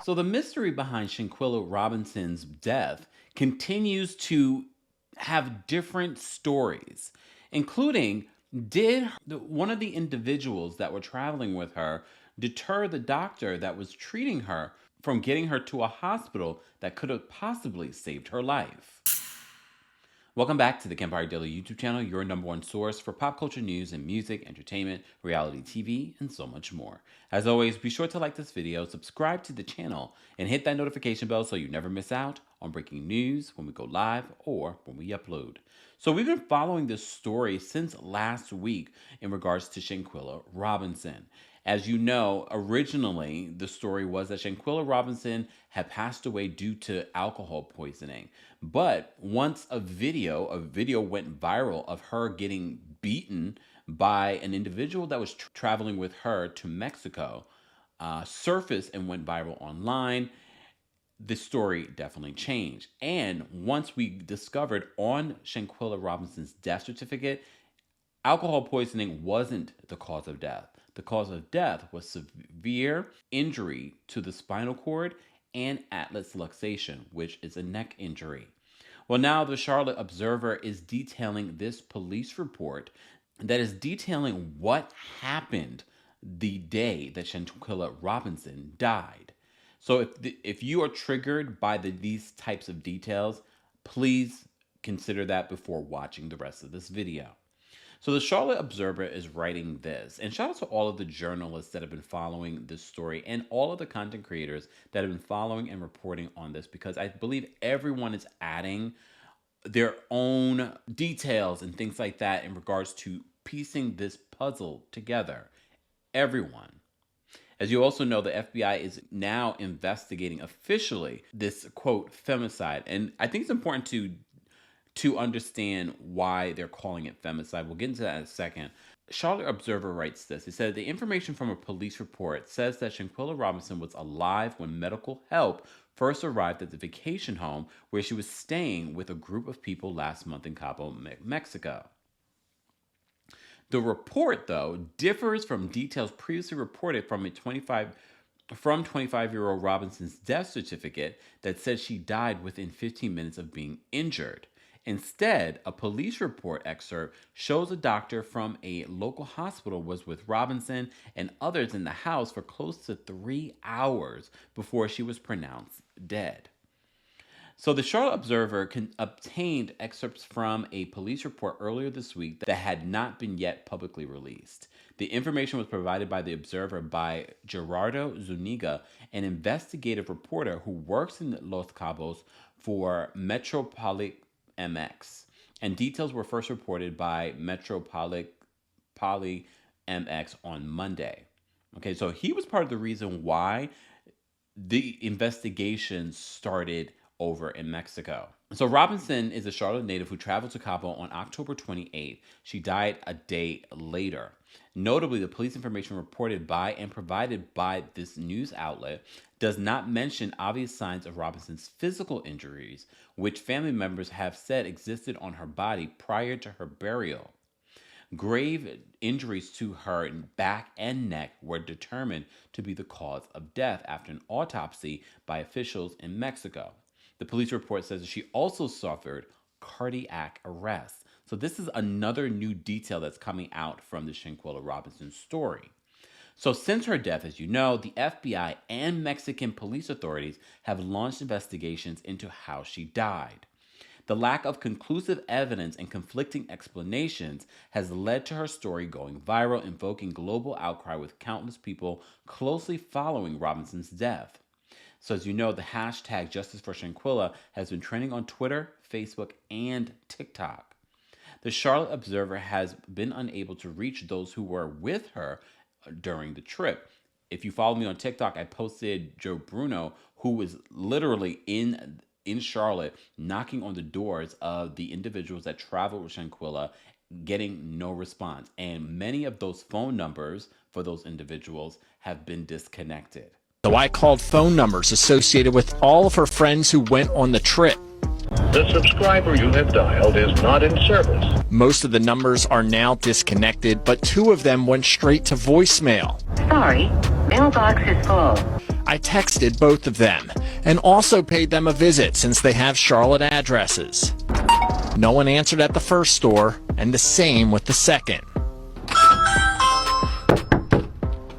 So the mystery behind Shanquella Robinson's death continues to have different stories, including did one of the individuals that were traveling with her deter the doctor that was treating her from getting her to a hospital that could have possibly saved her life? Welcome back to the Kempire Daily YouTube channel, your number one source for pop culture news and music, entertainment, reality TV, and so much more. As always, be sure to like this video, subscribe to the channel, and hit that notification bell so you never miss out on breaking news when we go live or when we upload. So we've been following this story since last week in regards to Shanquella Robinson. As you know, originally the story was that Shanquella Robinson had passed away due to alcohol poisoning. But once a video went viral of her getting beaten by an individual that was traveling with her to Mexico, surfaced and went viral online, the story definitely changed. And once we discovered on Shanquella Robinson's death certificate, alcohol poisoning wasn't the cause of death. The cause of death was severe injury to the spinal cord and atlas luxation, which is a neck injury. Well, now the Charlotte Observer is detailing this police report that is detailing what happened the day that Shanquella Robinson died. So if you are triggered by these types of details, please consider that before watching the rest of this video. So the Charlotte Observer is writing this, and shout out to all of the journalists that have been following this story and all of the content creators that have been following and reporting on this, because I believe everyone is adding their own details and things like that in regards to piecing this puzzle together. Everyone. As you also know, the FBI is now investigating officially this, quote, femicide. And I think it's important to understand why they're calling it femicide. We'll get into that in a second. Charlotte Observer writes this. It said, the information from a police report says that Shanquella Robinson was alive when medical help first arrived at the vacation home where she was staying with a group of people last month in Cabo, Mexico. The report, though, differs from details previously reported from 25-year-old Robinson's death certificate that said she died within 15 minutes of being injured. Instead, a police report excerpt shows a doctor from a local hospital was with Robinson and others in the house for close to 3 hours before she was pronounced dead. So the Charlotte Observer obtained excerpts from a police report earlier this week that had not been yet publicly released. The information was provided by the Observer by Gerardo Zuniga, an investigative reporter who works in Los Cabos for Metropolitan MX, and details were first reported by Metropolitan MX on Monday. Okay, so he was part of the reason why the investigation started over in Mexico. So Robinson is a Charlotte native who traveled to Cabo on October 28th. She died a day later. Notably, the police information reported by and provided by this news outlet does not mention obvious signs of Robinson's physical injuries, which family members have said existed on her body prior to her burial. Grave injuries to her back and neck were determined to be the cause of death after an autopsy by officials in Mexico. The police report says that she also suffered cardiac arrest. So this is another new detail that's coming out from the Shanquella Robinson story. So since her death, as you know, the FBI and Mexican police authorities have launched investigations into how she died. The lack of conclusive evidence and conflicting explanations has led to her story going viral, invoking global outcry with countless people closely following Robinson's death. So as you know, the hashtag Justice for Shanquella has been trending on Twitter, Facebook, and TikTok. The Charlotte Observer has been unable to reach those who were with her during the trip. If you follow me on TikTok, I posted Joe Bruno, who was literally in Charlotte, knocking on the doors of the individuals that traveled with Shanquella, getting no response. And many of those phone numbers for those individuals have been disconnected. So I called phone numbers associated with all of her friends who went on the trip. The subscriber you have dialed is not in service. Most of the numbers are now disconnected, but 2 of them went straight to voicemail. Sorry, mailbox is full. I texted both of them and also paid them a visit since they have Charlotte addresses. No one answered at the first store, and the same with the second.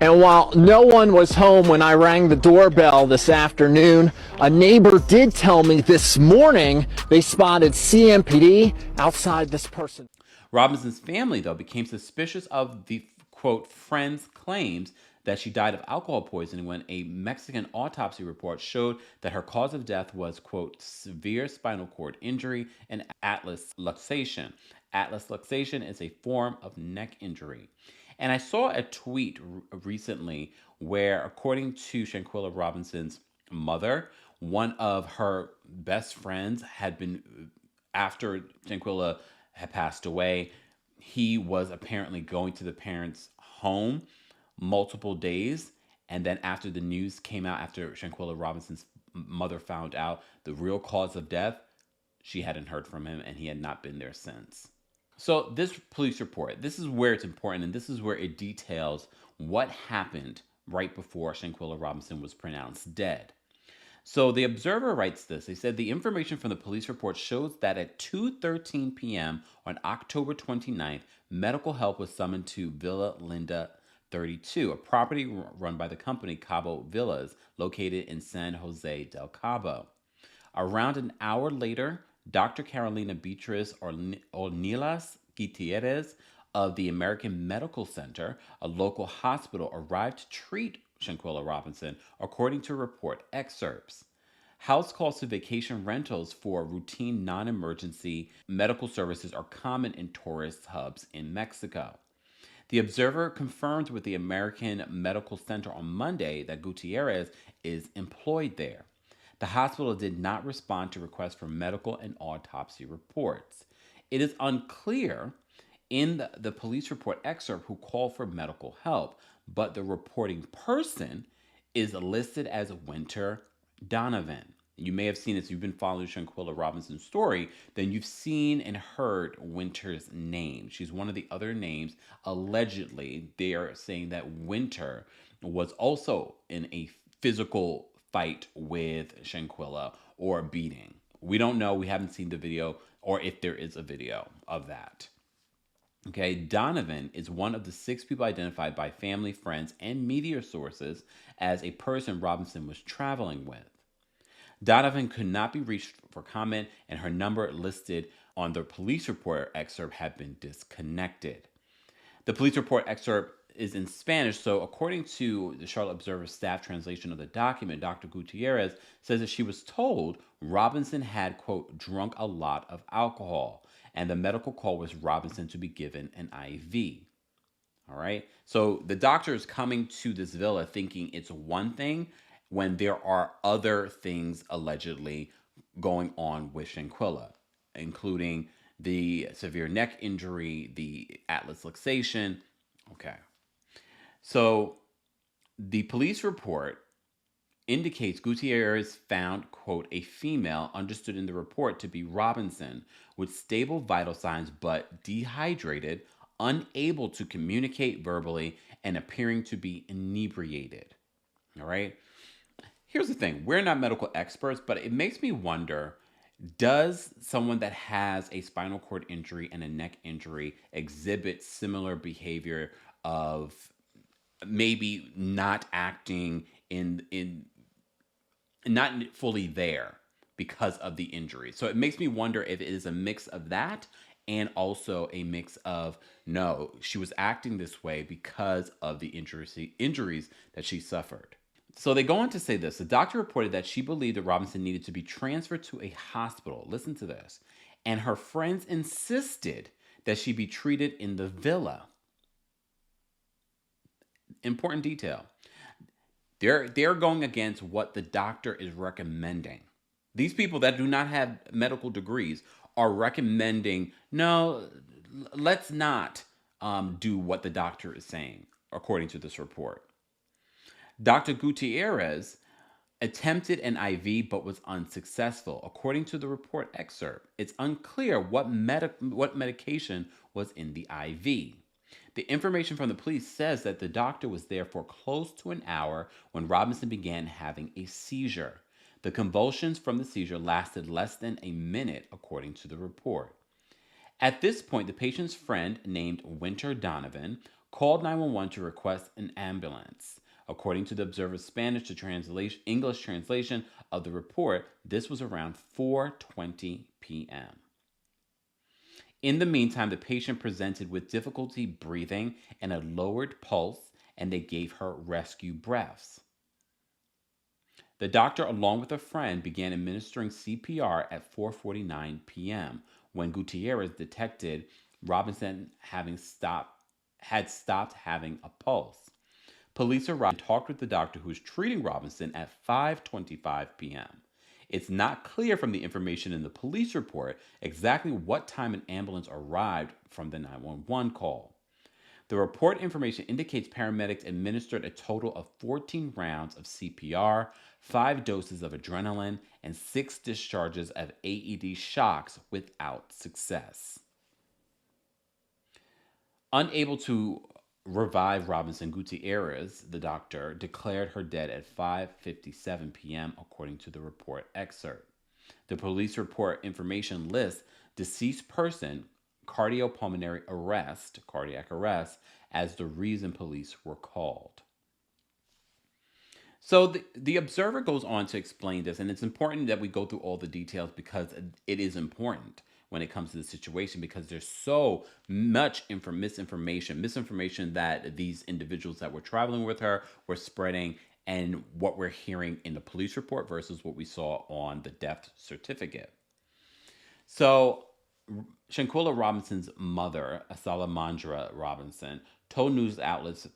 And while no one was home when I rang the doorbell this afternoon, a neighbor did tell me this morning they spotted CMPD outside this person. Robinson's family, though, became suspicious of the, quote, friend's claims that she died of alcohol poisoning when a Mexican autopsy report showed that her cause of death was, quote, severe spinal cord injury and atlas luxation. Atlas luxation is a form of neck injury. And I saw a tweet recently where, according to Shanquella Robinson's mother, one of her best friends had been, after Shanquella had passed away, he was apparently going to the parents' home multiple days. And then after the news came out, after Shanquella Robinson's mother found out the real cause of death, she hadn't heard from him and he had not been there since. So this police report, this is where it's important, and this is where it details what happened right before Shanquella Robinson was pronounced dead. So the Observer writes this. They said the information from the police report shows that at 2:13 p.m. on October 29th, medical help was summoned to Villa Linda 32, a property run by the company Cabo Villas, located in San Jose del Cabo. Around an hour later, Dr. Carolina Beatriz Ornelas Gutierrez of the American Medical Center, a local hospital, arrived to treat Shanquella Robinson, according to report excerpts. House calls to vacation rentals for routine non-emergency medical services are common in tourist hubs in Mexico. The Observer confirmed with the American Medical Center on Monday that Gutierrez is employed there. The hospital did not respond to requests for medical and autopsy reports. It is unclear in the police report excerpt who called for medical help, but the reporting person is listed as Winter Donovan. You may have seen this. You've been following Shanquella Robinson's story, then you've seen and heard Winter's name. She's one of the other names. Allegedly, they are saying that Winter was also in a physical fight with Shanquella or a beating. We don't know. We haven't seen the video or if there is a video of that. Okay, Donovan is one of the 6 people identified by family, friends, and media sources as a person Robinson was traveling with. Donovan could not be reached for comment, and her number listed on the police report excerpt had been disconnected. The police report excerpt is in Spanish, so according to the Charlotte Observer staff translation of the document, Dr. Gutierrez says that she was told Robinson had, quote, drunk a lot of alcohol, and the medical call was Robinson to be given an IV. All right, so the doctor is coming to this villa thinking it's one thing when there are other things allegedly going on with Shanquella, including the severe neck injury, the atlas luxation. Okay. So the police report indicates Gutierrez found, quote, a female understood in the report to be Robinson with stable vital signs but dehydrated, unable to communicate verbally, and appearing to be inebriated. All right. Here's the thing. We're not medical experts, but it makes me wonder, does someone that has a spinal cord injury and a neck injury exhibit similar behavior of maybe not acting in not fully there because of the injury? So it makes me wonder if it is a mix of that and also a mix of, no, she was acting this way because of the injuries that she suffered. So they go on to say this. The doctor reported that she believed that Robinson needed to be transferred to a hospital. Listen to this. And her friends insisted that she be treated in the villa. Important detail. They're going against what the doctor is recommending. These people that do not have medical degrees are recommending, no, let's not do what the doctor is saying, according to this report. Dr. Gutierrez attempted an IV but was unsuccessful. According to the report excerpt, it's unclear what medication was in the IV. The information from the police says that the doctor was there for close to an hour when Robinson began having a seizure. The convulsions from the seizure lasted less than a minute, according to the report. At this point, the patient's friend, named Winter Donovan, called 911 to request an ambulance. According to the Observer's Spanish to English translation of the report, this was around 4:20 p.m. In the meantime, the patient presented with difficulty breathing and a lowered pulse, and they gave her rescue breaths. The doctor, along with a friend, began administering CPR at 4:49 p.m. when Gutierrez detected Robinson had stopped having a pulse. Police arrived and talked with the doctor who was treating Robinson at 5:25 p.m. It's not clear from the information in the police report exactly what time an ambulance arrived from the 911 call. The report information indicates paramedics administered a total of 14 rounds of CPR, 5 doses of adrenaline, and 6 discharges of AED shocks without success. Unable to revive Robinson, Gutierrez, the doctor, declared her dead at 5:57 p.m., according to the report excerpt. The police report information lists deceased person, cardiopulmonary arrest, cardiac arrest, as the reason police were called. So the Observer goes on to explain this, and it's important that we go through all the details because it is important when it comes to the situation, because there's so much misinformation that these individuals that were traveling with her were spreading, and what we're hearing in the police report versus what we saw on the death certificate. So Shanquella Robinson's mother, Salamandra Robinson, told news outlets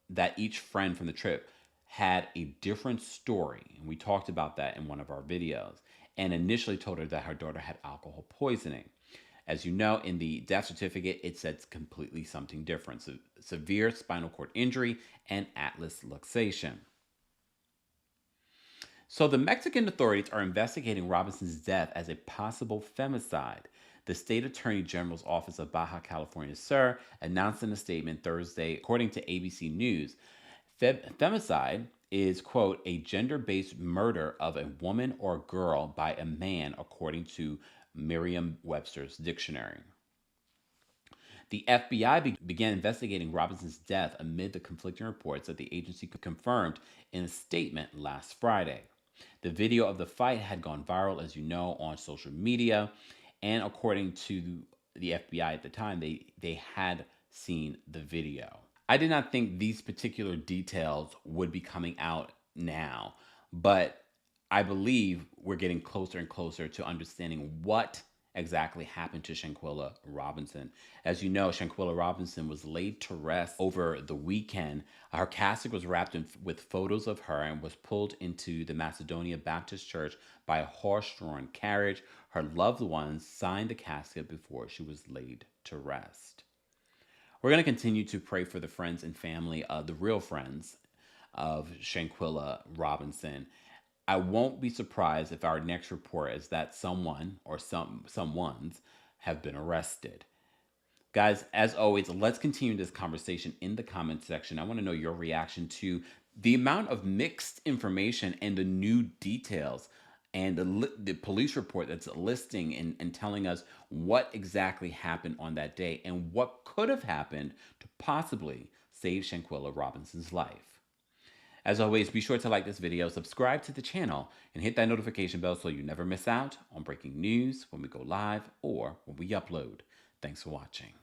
that each friend from the trip had a different story. And we talked about that in one of our videos, and initially told her that her daughter had alcohol poisoning. As you know, in the death certificate, it says completely something different. So, severe spinal cord injury and atlas luxation. So the Mexican authorities are investigating Robinson's death as a possible femicide. The State Attorney General's Office of Baja California Sur announced in a statement Thursday, according to ABC News, femicide is, quote, a gender-based murder of a woman or girl by a man, according to Merriam-Webster's dictionary. The FBI began investigating Robinson's death amid the conflicting reports that the agency confirmed in a statement last Friday. The video of the fight had gone viral, as you know, on social media, and according to the FBI at the time, they had seen the video. I did not think these particular details would be coming out now, but I believe we're getting closer and closer to understanding what exactly happened to Shanquella Robinson. As you know, Shanquella Robinson was laid to rest over the weekend. Her casket was wrapped with photos of her and was pulled into the Macedonia Baptist Church by a horse-drawn carriage. Her loved ones signed the casket before she was laid to rest. We're going to continue to pray for the friends and family, the real friends of Shanquella Robinson. I won't be surprised if our next report is that someone or someones have been arrested. Guys, as always, let's continue this conversation in the comment section. I want to know your reaction to the amount of mixed information and the new details and the police report that's listing and telling us what exactly happened on that day and what could have happened to possibly save Shanquella Robinson's life. As always, be sure to like this video, subscribe to the channel, and hit that notification bell so you never miss out on breaking news when we go live or when we upload. Thanks for watching.